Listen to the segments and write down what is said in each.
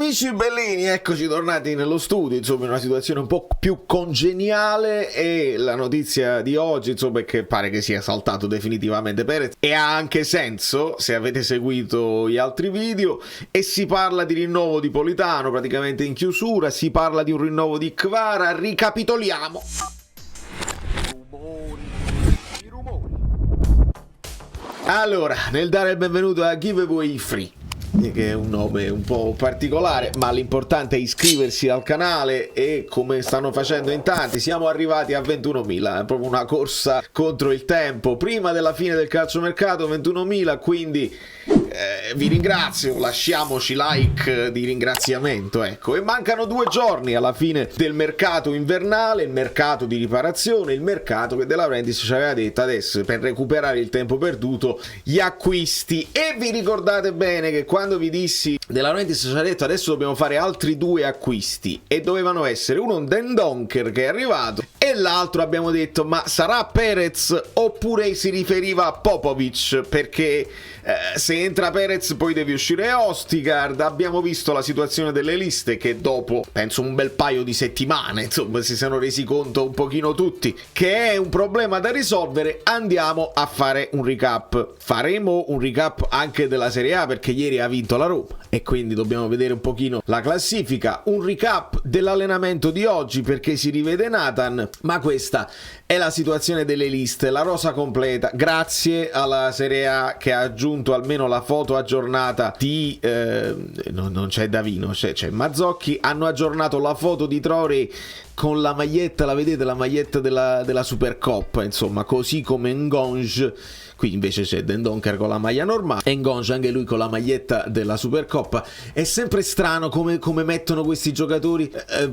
Amici bellini, eccoci tornati nello studio, insomma in una situazione un po' più congeniale, e la notizia di oggi insomma è che pare che sia saltato definitivamente Perez, e ha anche senso se avete seguito gli altri video, e si parla di rinnovo di Politano praticamente in chiusura, si parla di un rinnovo di Kvara. Ricapitoliamo. Allora, nel dare il benvenuto a Giveaway Free, che è un nome un po' particolare, ma l'importante è iscriversi al canale, e come stanno facendo in tanti siamo arrivati a 21.000, è proprio una corsa contro il tempo, prima della fine del calciomercato 21.000, quindi vi ringrazio, lasciamoci like di ringraziamento, ecco. E mancano 2 giorni alla fine del mercato invernale, il mercato di riparazione, il mercato che De Laurentiis ci aveva detto adesso per recuperare il tempo perduto, gli acquisti. E vi ricordate bene che quando vi dissi De Laurentiis ci ha detto adesso dobbiamo fare altri 2 acquisti, e dovevano essere uno un Dendoncker che è arrivato, e l'altro abbiamo detto ma sarà Perez oppure si riferiva a Popovic, perché se entra Perez poi deve uscire Ostigard. Abbiamo visto la situazione delle liste, che dopo penso un bel paio di settimane insomma si sono resi conto un pochino tutti che è un problema da risolvere. Andiamo a fare un recap, faremo un recap anche della Serie A perché ieri ha vinto la Roma e quindi dobbiamo vedere un pochino la classifica, un recap dell'allenamento di oggi perché si rivede Nathan. Ma questa è la situazione delle liste, la rosa completa, grazie alla Serie A che ha aggiunto almeno la foto aggiornata di non c'è Davino, c'è Mazzocchi. Hanno aggiornato la foto di Traoré con la maglietta, la vedete, la maglietta della Supercoppa, insomma, così come Ngonge. Qui invece c'è Dendoncker con la maglia normale e Ngonge anche lui con la maglietta della Supercoppa. È sempre strano come mettono questi giocatori.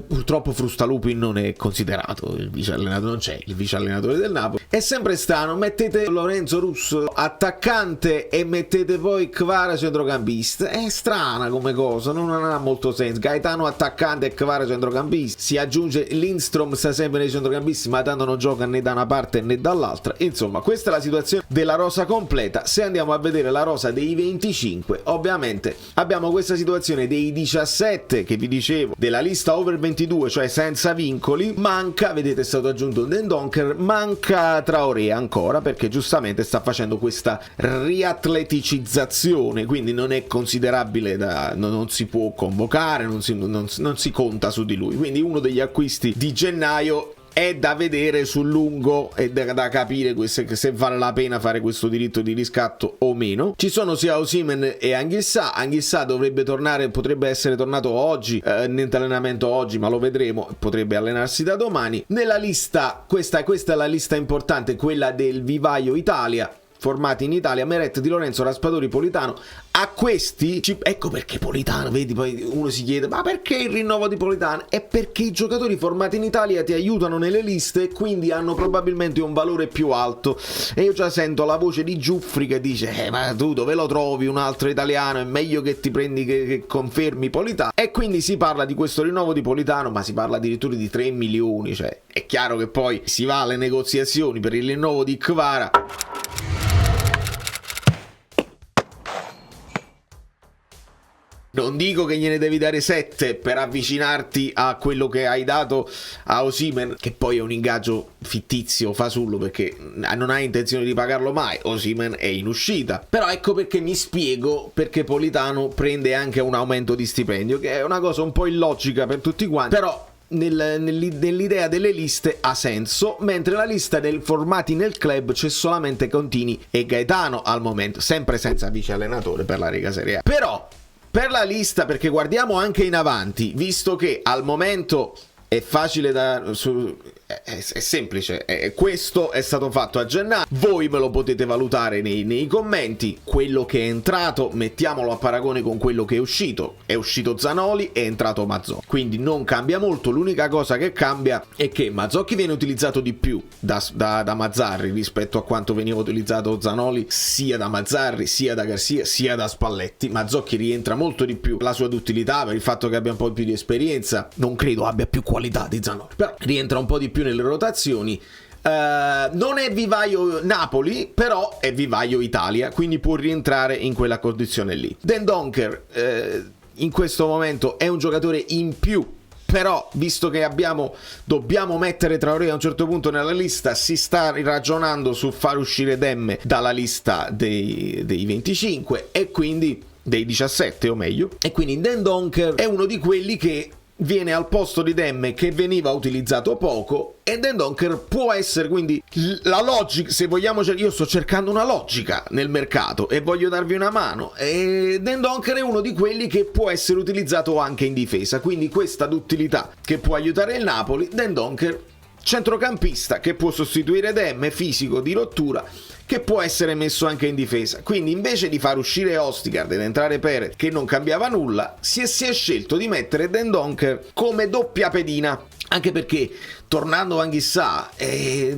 Purtroppo Frustalupi non è considerato il vice allenatore, non c'è il vice allenatore del Napoli. È sempre strano, mettete Lorenzo Russo attaccante e mettete poi Kvara centrocampista. È strana come cosa, non ha molto senso. Gaetano attaccante e Kvara centrocampista. Si aggiunge Lindstrom, sta sempre nei centrocampisti, ma tanto non gioca né da una parte né dall'altra. Insomma, questa è la situazione della rosa completa. Se andiamo a vedere la rosa dei 25, ovviamente abbiamo questa situazione dei 17 che vi dicevo, della lista over 22, cioè senza vincoli. Manca, vedete, è stato aggiunto un Dendoncker, manca Traoré ancora perché giustamente sta facendo questa riatleticizzazione, quindi non è considerabile non si può convocare, non si conta su di lui, quindi uno degli acquisti di gennaio. È da vedere sul lungo e da capire se vale la pena fare questo diritto di riscatto o meno. Ci sono sia Osimhen e Anguissa dovrebbe tornare, potrebbe essere tornato oggi, niente allenamento oggi ma lo vedremo, potrebbe allenarsi da domani. Nella lista, questa è la lista importante, quella del vivaio Italia, formati in Italia: Meret, Di Lorenzo, Raspadori, Politano. A questi ecco perché Politano, vedi, poi uno si chiede ma perché il rinnovo di Politano? È perché i giocatori formati in Italia ti aiutano nelle liste e quindi hanno probabilmente un valore più alto. E io già sento la voce di Giuffri che dice ma tu dove lo trovi un altro italiano? È meglio che ti prendi, che confermi Politano. E quindi si parla di questo rinnovo di Politano, ma si parla addirittura di 3 milioni. Cioè è chiaro che poi si va alle negoziazioni per il rinnovo di Kvara. Non dico che gliene devi dare 7 per avvicinarti a quello che hai dato a Osimhen, che poi è un ingaggio fittizio, fasullo, perché non hai intenzione di pagarlo mai. Osimhen è in uscita. Però ecco perché mi spiego perché Politano prende anche un aumento di stipendio, che è una cosa un po' illogica per tutti quanti, però nell'idea delle liste ha senso, mentre la lista dei formati nel club c'è solamente Contini e Gaetano al momento, sempre senza vice allenatore per la Lega Serie A. Però per la lista, perché guardiamo anche in avanti, visto che al momento è facile è semplice, questo è stato fatto a gennaio, voi me lo potete valutare nei commenti. Quello che è entrato mettiamolo a paragone con quello che è uscito Zanoli, è entrato Mazzocchi, quindi non cambia molto. L'unica cosa che cambia è che Mazzocchi viene utilizzato di più da Mazzarri rispetto a quanto veniva utilizzato Zanoli, sia da Mazzarri sia da Garcia sia da Spalletti. Mazzocchi rientra molto di più, la sua utilità per il fatto che abbia un po' più di esperienza, non credo abbia più qualità di Zanoli, però rientra un po' di più nelle rotazioni. Non è vivaio Napoli, però è vivaio Italia, quindi può rientrare in quella condizione lì. Dendoncker in questo momento è un giocatore in più, però visto che dobbiamo mettere Traoré a un certo punto nella lista, si sta ragionando su far uscire Demme dalla lista dei 25 e quindi dei 17 o meglio, e quindi Dendoncker è uno di quelli che viene al posto di Demme che veniva utilizzato poco, e Dendoncker può essere quindi la logica, se vogliamo. Io sto cercando una logica nel mercato e voglio darvi una mano, e Dendoncker è uno di quelli che può essere utilizzato anche in difesa, quindi questa d'utilità che può aiutare il Napoli. Dendoncker, centrocampista che può sostituire Demme, fisico di rottura, che può essere messo anche in difesa. Quindi invece di far uscire Østigård ed entrare Perez, che non cambiava nulla, si è scelto di mettere Dendoncker come doppia pedina, anche perché tornando a Anguissa,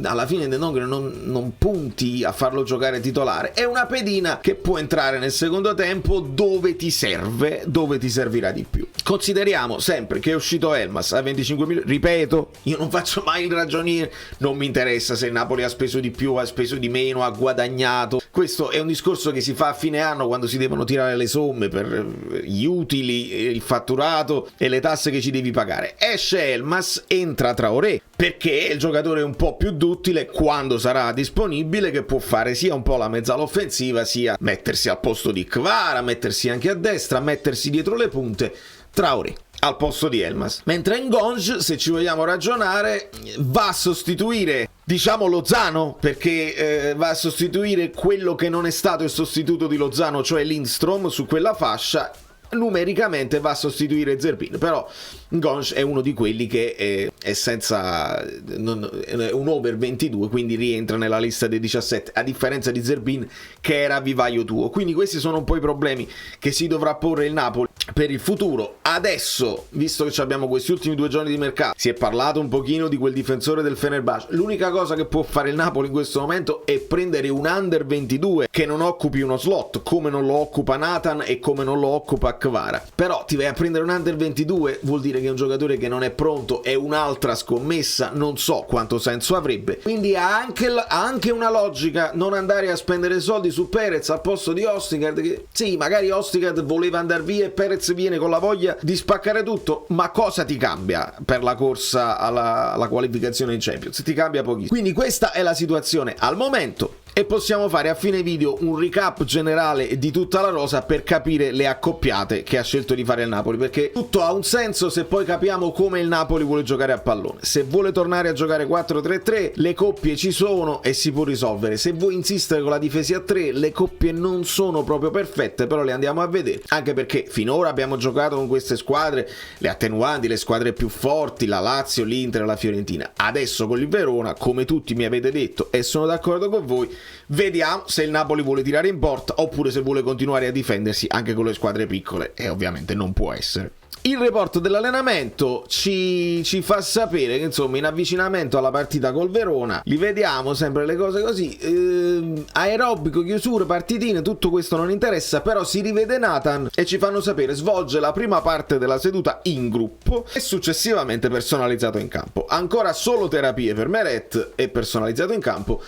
alla fine Dendoncker non punti a farlo giocare titolare, è una pedina che può entrare nel secondo tempo dove ti serve, dove ti servirà di più. Consideriamo sempre che è uscito Elmas a 25 milioni, ripeto, io non faccio mai il ragioniere, non mi interessa se il Napoli ha speso di più, ha speso di meno, ha guadagnato. Questo è un discorso che si fa a fine anno, quando si devono tirare le somme per gli utili, il fatturato e le tasse che ci devi pagare. Esce Elmas, entra Traoré, perché è il giocatore un po' più duttile quando sarà disponibile, che può fare sia un po' la mezzala offensiva, sia mettersi al posto di Kvara, mettersi anche a destra, mettersi dietro le punte. Traoré al posto di Elmas. Mentre Ngonge, se ci vogliamo ragionare, va a sostituire, diciamo, Lozano, perché va a sostituire quello che non è stato il sostituto di Lozano, cioè Lindstrom, su quella fascia. Numericamente va a sostituire Zerbin, però Ngonge è uno di quelli che è senza è un over 22, quindi rientra nella lista dei 17, a differenza di Zerbin che era vivaio tuo. Quindi questi sono un po' i problemi che si dovrà porre il Napoli per il futuro. Adesso, visto che abbiamo questi ultimi 2 giorni di mercato, si è parlato un pochino di quel difensore del Fenerbahce. L'unica cosa che può fare il Napoli in questo momento è prendere un under 22 che non occupi uno slot, come non lo occupa Nathan e come non lo occupa Kvara. Però ti vai a prendere un under 22, vuol dire che è un giocatore che non è pronto, è un'altra scommessa, non so quanto senso avrebbe. Quindi ha anche una logica non andare a spendere soldi su Perez al posto di Østigård, che sì, magari Østigård voleva andare via e Perez viene con la voglia di spaccare tutto, ma cosa ti cambia per la corsa alla qualificazione in Champions? Ti cambia pochissimo. Quindi questa è la situazione al momento, e possiamo fare a fine video un recap generale di tutta la rosa per capire le accoppiate che ha scelto di fare il Napoli, perché tutto ha un senso se poi capiamo come il Napoli vuole giocare a pallone. Se vuole tornare a giocare 4-3-3, le coppie ci sono e si può risolvere. Se vuoi insistere con la difesa a 3, le coppie non sono proprio perfette, però le andiamo a vedere, anche perché finora abbiamo giocato con queste squadre, le attenuanti, le squadre più forti, la Lazio, l'Inter, la Fiorentina. Adesso con il Verona, come tutti mi avete detto e sono d'accordo con voi, vediamo se il Napoli vuole tirare in porta oppure se vuole continuare a difendersi anche con le squadre piccole, e ovviamente non può essere. Il report dell'allenamento ci fa sapere che insomma in avvicinamento alla partita col Verona li vediamo sempre le cose così, aerobico, chiusure, partitine, tutto questo non interessa, però si rivede Nathan e ci fanno sapere svolge la prima parte della seduta in gruppo e successivamente personalizzato in campo. Ancora solo terapie per Meret e personalizzato in campo,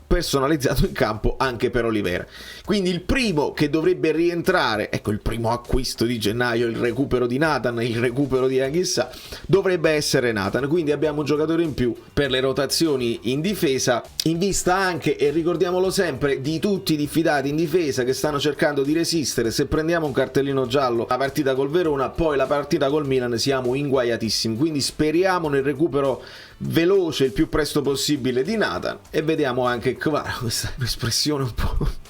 personalizzato in campo anche per Olivera. Quindi il primo che dovrebbe rientrare, ecco il primo acquisto di gennaio, il recupero di Nathan, il recupero di Anguissa, dovrebbe essere Nathan. Quindi abbiamo un giocatore in più per le rotazioni in difesa, in vista anche, e ricordiamolo sempre, di tutti i diffidati in difesa che stanno cercando di resistere. Se prendiamo un cartellino giallo la partita col Verona, poi la partita col Milan, siamo inguaiatissimi. Quindi speriamo nel recupero veloce il più presto possibile di Nathan, e vediamo anche Kvara, questa espressione un po'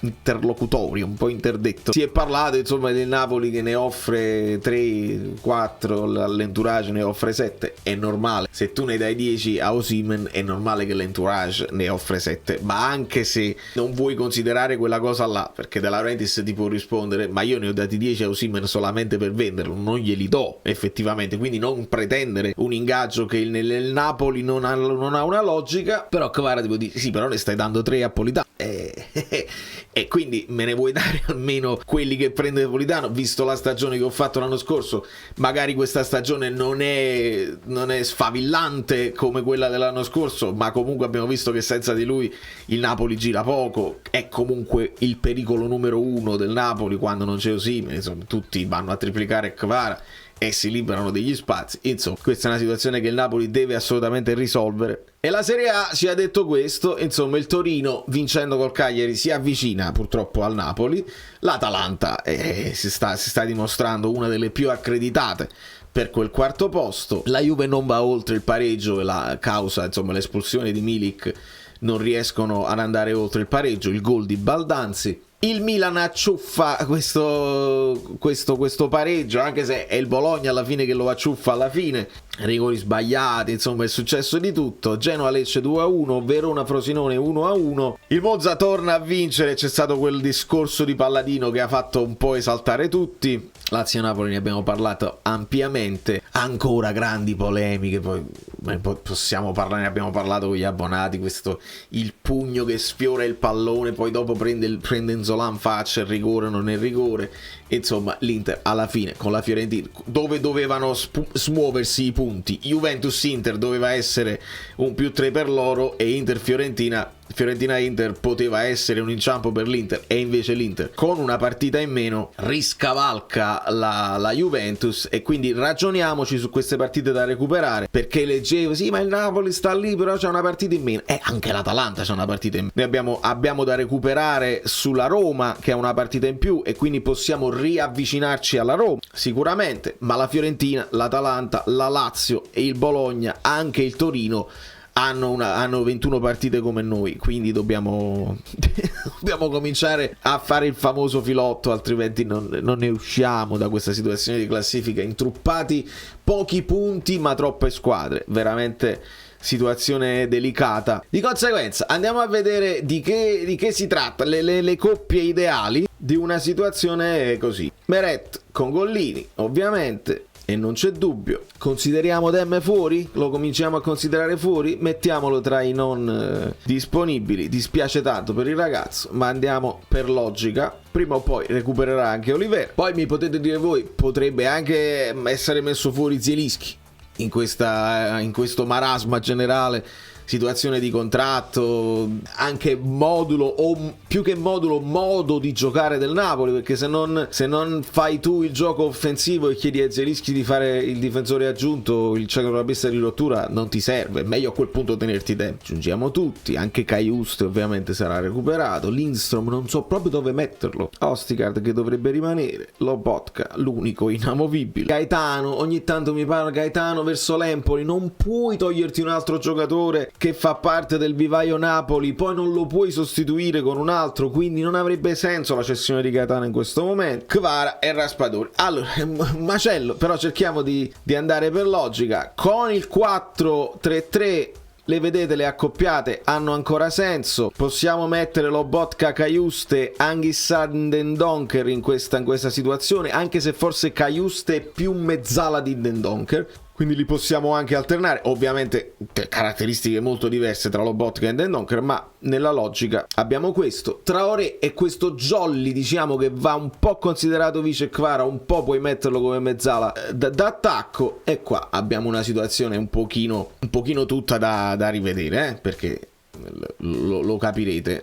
interlocutoria, un po' interdetto. Si è parlato insomma del Napoli che ne offre 3, 4, l'entourage ne offre 7, è normale, se tu ne dai 10 a Osimhen è normale che l'entourage ne offre 7, ma anche se non vuoi considerare quella cosa là, perché De Laurentiis ti può rispondere ma io ne ho dati 10 a Osimhen solamente per venderlo, non glieli do effettivamente, quindi non pretendere un ingaggio che nel Napoli non ha una logica. Però Kvara ti può dire sì, però ne stai dando 3 a Politano, E quindi me ne vuoi dare almeno quelli che prende Politano, visto la stagione che ho fatto l'anno scorso? Magari questa stagione non è sfavillante come quella dell'anno scorso, ma comunque abbiamo visto che senza di lui il Napoli gira poco, è comunque il pericolo numero uno del Napoli quando non c'è Osimhen, insomma tutti vanno a triplicare Kvara e si liberano degli spazi. Insomma, questa è una situazione che il Napoli deve assolutamente risolvere. E la Serie A ci ha detto questo. Insomma, il Torino, vincendo col Cagliari, si avvicina purtroppo al Napoli. L'Atalanta si sta dimostrando una delle più accreditate per quel quarto posto. La Juve non va oltre il pareggio, la causa, insomma, l'espulsione di Milik, non riescono ad andare oltre il pareggio, il gol di Baldanzi. Il Milan acciuffa questo pareggio, anche se è il Bologna alla fine che lo acciuffa alla fine, rigori sbagliati, insomma è successo di tutto. Genoa-Lecce 2-1, Verona-Frosinone 1-1. Il Monza torna a vincere, c'è stato quel discorso di Palladino che ha fatto un po' esaltare tutti. Lazio-Napoli ne abbiamo parlato ampiamente, ancora grandi polemiche, poi possiamo parlare, ne abbiamo parlato con gli abbonati, il pugno che sfiora il pallone, poi dopo prende Nzolan, faccia il rigore, non è il rigore. Insomma, l'Inter alla fine con la Fiorentina, dove dovevano smuoversi i punti, Juventus-Inter doveva essere un +3 per loro e Fiorentina-Inter poteva essere un inciampo per l'Inter, e invece l'Inter con una partita in meno riscavalca la Juventus. E quindi ragioniamoci su queste partite da recuperare, perché leggevo sì ma il Napoli sta lì però c'è una partita in meno, e anche l'Atalanta c'è una partita in meno. Noi abbiamo da recuperare sulla Roma che ha una partita in più, e quindi possiamo riavvicinarci alla Roma sicuramente, ma la Fiorentina, l'Atalanta, la Lazio e il Bologna, anche il Torino hanno 21 partite come noi, quindi dobbiamo cominciare a fare il famoso filotto, altrimenti non ne usciamo da questa situazione di classifica, intruppati, pochi punti ma troppe squadre, veramente situazione delicata. Di conseguenza andiamo a vedere di che si tratta, le coppie ideali di una situazione così. Meret con Gollini ovviamente, e non c'è dubbio. Consideriamo Dem fuori? Lo cominciamo a considerare fuori? Mettiamolo tra i non disponibili. Dispiace tanto per il ragazzo, ma andiamo per logica. Prima o poi recupererà anche Oliver. Poi mi potete dire voi, potrebbe anche essere messo fuori Zielinski in questo marasma generale, situazione di contratto, anche modulo, o più che modo di giocare del Napoli, perché se non fai tu il gioco offensivo e chiedi a Zielinski di fare il difensore aggiunto, il centrocampista di rottura, non ti serve, meglio a quel punto tenerti dentro. Aggiungiamo tutti, anche Cajuste ovviamente sarà recuperato, Lindstrom non so proprio dove metterlo, Ostigard che dovrebbe rimanere, Lobotka l'unico inamovibile, Gaetano, ogni tanto mi parla Gaetano verso l'Empoli, non puoi toglierti un altro giocatore che fa parte del vivaio Napoli, poi non lo puoi sostituire con un altro, quindi non avrebbe senso la cessione di Gaetano in questo momento. Kvara e Raspadori, allora un macello, però cerchiamo di andare per logica. Con il 4-3-3 le vedete, le accoppiate hanno ancora senso. Possiamo mettere Lobotka, Cajuste, Anghissà, Dendoncker in questa situazione, anche se forse Cajuste è più mezzala di Dendoncker, quindi li possiamo anche alternare, ovviamente caratteristiche molto diverse tra Lobotka e Dendoncker, ma nella logica abbiamo questo. Traoré e questo Jolly, diciamo che va un po' considerato vice Kvara, un po' puoi metterlo come mezzala d'attacco, e qua abbiamo una situazione un pochino tutta da rivedere, perché lo capirete,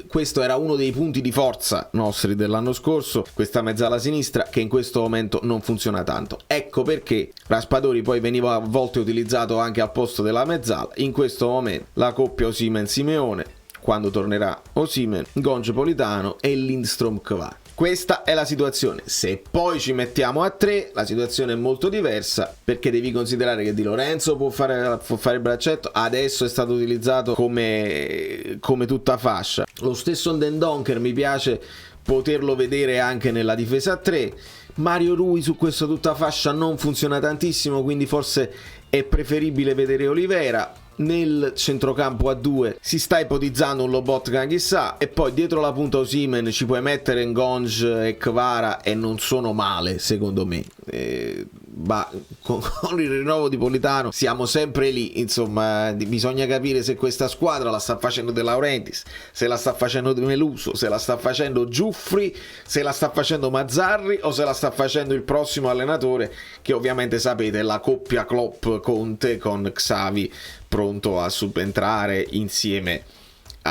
questo era uno dei punti di forza nostri dell'anno scorso, questa mezzala sinistra che in questo momento non funziona tanto. Ecco perché Raspadori poi veniva a volte utilizzato anche al posto della mezzala. In questo momento la coppia Osimhen-Simeone, quando tornerà Osimhen, Gonge-Politano e Lindstrom-Kvara. Questa è la situazione. Se poi ci mettiamo a 3, la situazione è molto diversa, perché devi considerare che Di Lorenzo può fare il braccetto, adesso è stato utilizzato come tutta fascia. Lo stesso Dendoncker mi piace poterlo vedere anche nella difesa a 3. Mario Rui su questo tutta fascia non funziona tantissimo, quindi forse è preferibile vedere Olivera. Nel centrocampo a 2 si sta ipotizzando un Lobotka chissà, e poi dietro la punta Osimhen ci puoi mettere Ngonge e Kvara, e non sono male secondo me. ma con il rinnovo di Politano siamo sempre lì, insomma bisogna capire se questa squadra la sta facendo De Laurentiis, se la sta facendo De Meluso, se la sta facendo Giuffri, se la sta facendo Mazzarri o se la sta facendo il prossimo allenatore, che ovviamente sapete è la coppia Klopp-Conte con Xavi pronto a subentrare insieme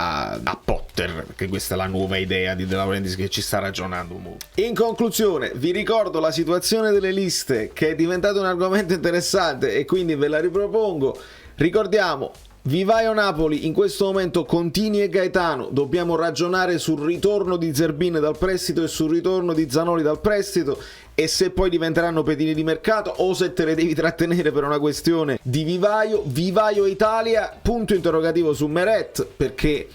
a Potter, perché questa è la nuova idea di De Laurentiis che ci sta ragionando molto. In conclusione vi ricordo la situazione delle liste, che è diventato un argomento interessante e quindi ve la ripropongo. Ricordiamo Vivaio Napoli in questo momento Contini e Gaetano, dobbiamo ragionare sul ritorno di Zerbin dal prestito e sul ritorno di Zanoli dal prestito, e se poi diventeranno pedini di mercato o se te le devi trattenere per una questione di Vivaio Italia, punto interrogativo su Meret, perché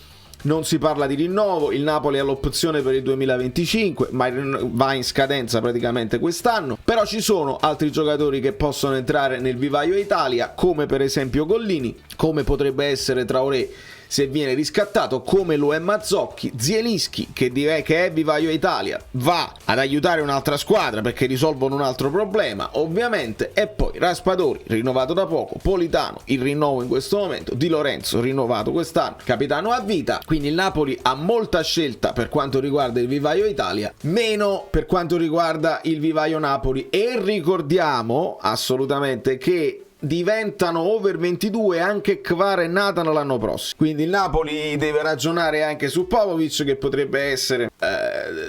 non si parla di rinnovo, il Napoli ha l'opzione per il 2025, ma va in scadenza praticamente quest'anno, però ci sono altri giocatori che possono entrare nel Vivaio Italia, come per esempio Gollini, come potrebbe essere Traoré se viene riscattato, come lo è Mazzocchi, Zielinski che è Vivaio Italia, va ad aiutare un'altra squadra perché risolvono un altro problema ovviamente, e poi Raspadori rinnovato da poco, Politano il rinnovo in questo momento, Di Lorenzo rinnovato quest'anno, capitano a vita, quindi il Napoli ha molta scelta per quanto riguarda il Vivaio Italia, meno per quanto riguarda il Vivaio Napoli, e ricordiamo assolutamente che diventano over 22 anche Kvara e Nathan l'anno prossimo, quindi il Napoli deve ragionare anche su Popovic, che potrebbe essere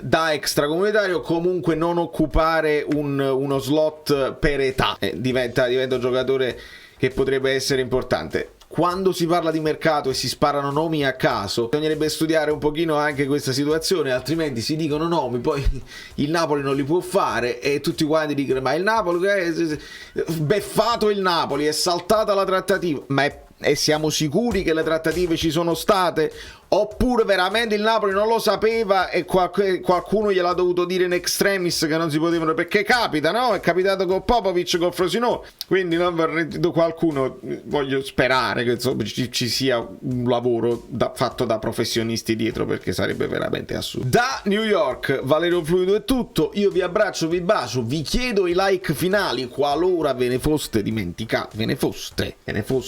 da extracomunitario, comunque non occupare uno slot per età, diventa un giocatore che potrebbe essere importante. Quando si parla di mercato e si sparano nomi a caso, bisognerebbe studiare un pochino anche questa situazione, altrimenti si dicono nomi, poi il Napoli non li può fare e tutti quanti dicono ma il Napoli è beffato, il Napoli è saltata la trattativa, e siamo sicuri che le trattative ci sono state? Oppure veramente il Napoli non lo sapeva e qualcuno gliel'ha dovuto dire in extremis che non si potevano, perché capita, no? È capitato con Popovic, con Frosinone, quindi qualcuno, voglio sperare che insomma ci sia un lavoro fatto da professionisti dietro, perché sarebbe veramente assurdo. Da New York Valerio Fluido è tutto, io vi abbraccio, vi bacio, vi chiedo i like finali qualora ve ne foste dimenticati,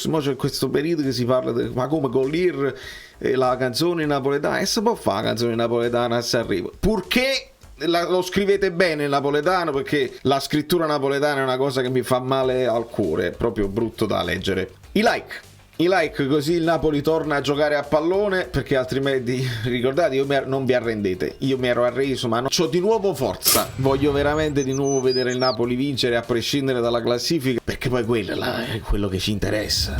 mo c'è questo periodo che si parla ma come Golir la canzone napoletana, e si può fare la canzone napoletana se arriva, purché lo scrivete bene il napoletano, perché la scrittura napoletana è una cosa che mi fa male al cuore, è proprio brutto da leggere. I like, così il Napoli torna a giocare a pallone, perché altrimenti ricordate, non vi arrendete, io mi ero arreso ma c'ho di nuovo forza, voglio veramente di nuovo vedere il Napoli vincere a prescindere dalla classifica, perché poi quello là è quello che ci interessa.